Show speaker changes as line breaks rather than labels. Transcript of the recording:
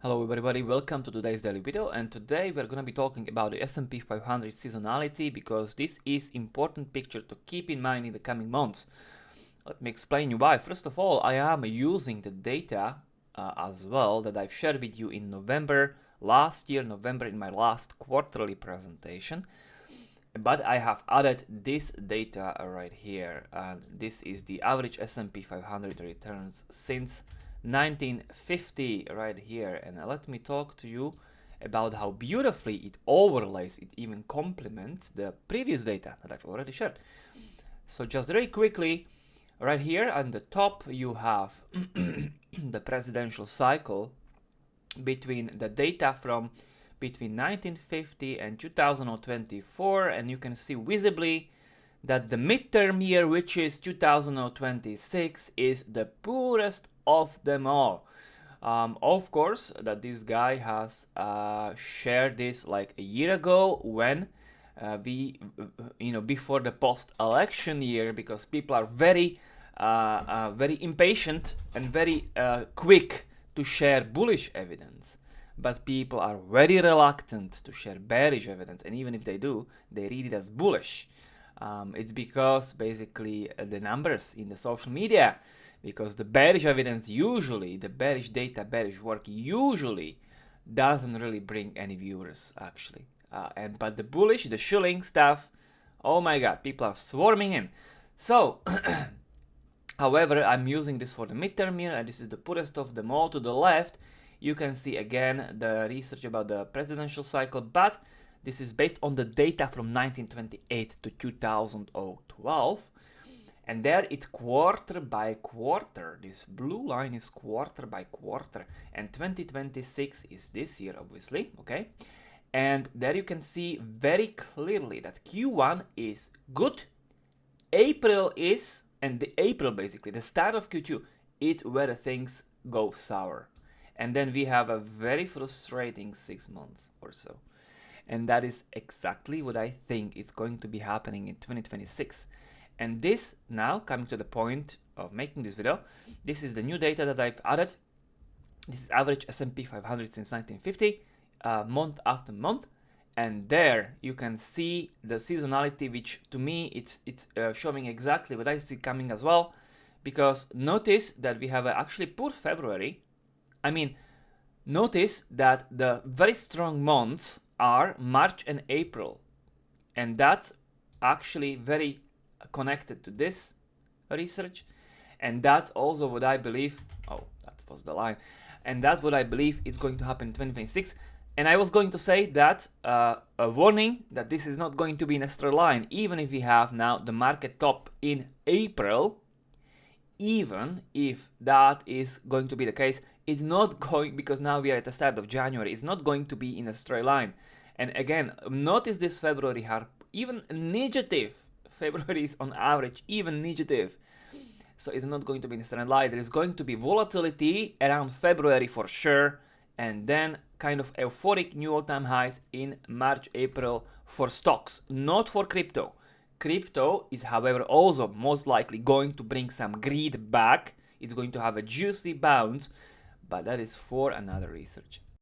Hello everybody, welcome to today's daily video, and today we're going to be talking about the S&P 500 seasonality because this is important picture to keep in mind in the coming months. Let me explain you why. First of all, I am using the data as well that I've shared with you in November, last year November, in my last quarterly presentation. But I have added this data right here, and this is the average S&P 500 returns since 1950 right here. And let me talk to you about how beautifully it overlays, it even complements the previous data that I've already shared. So just very quickly, right here on the top you have the presidential cycle between the data from between 1950 and 2024, and you can see visibly that the midterm year, which is 2026, is the poorest of them all. Of course, that this guy has shared this like a year ago when before the post-election year, because people are very impatient and very quick to share bullish evidence. But people are very reluctant to share bearish evidence, and even if they do, they read it as bullish. It's because basically the numbers in the social media, because the bearish evidence usually, the bearish data, bearish work usually doesn't really bring any viewers actually. But the bullish, the shilling stuff, oh my god, people are swarming in. So, however, I'm using this for the midterm year, and this is the poorest of them all. To the left, you can see again the research about the presidential cycle, but this is based on the data from 1928 to 2012. And there it's quarter by quarter. This blue line is quarter by quarter. And 2026 is this year, obviously, okay? And there you can see very clearly that Q1 is good. April is, and the April basically, the start of Q2, it's where things go sour. And then we have a very frustrating 6 months or so. And that is exactly what I think is going to be happening in 2026. And this, now coming to the point of making this video, this is the new data that I've added. This is average S&P 500 since 1950, month after month. And there you can see the seasonality, which to me it's showing exactly what I see coming as well. Because notice that we have actually poor February. I mean, notice that the very strong months are March and April. And that's actually very connected to this research. And that's also what I believe, oh, that was the line. And that's what I believe is going to happen in 2026. And I was going to say that a warning that this is not going to be in a straight line, even if we have now the market top in April. Even if that is going to be the case, it's not going, because now we are at the start of January, it's not going to be in a straight line. And again, notice this February are even negative. February is on average even negative. So it's not going to be in a straight line. There is going to be volatility around February for sure. And then kind of euphoric new all-time highs in March, April for stocks, not for crypto. Crypto is, however, also most likely going to bring some greed back. It's going to have a juicy bounce, but that is for another research.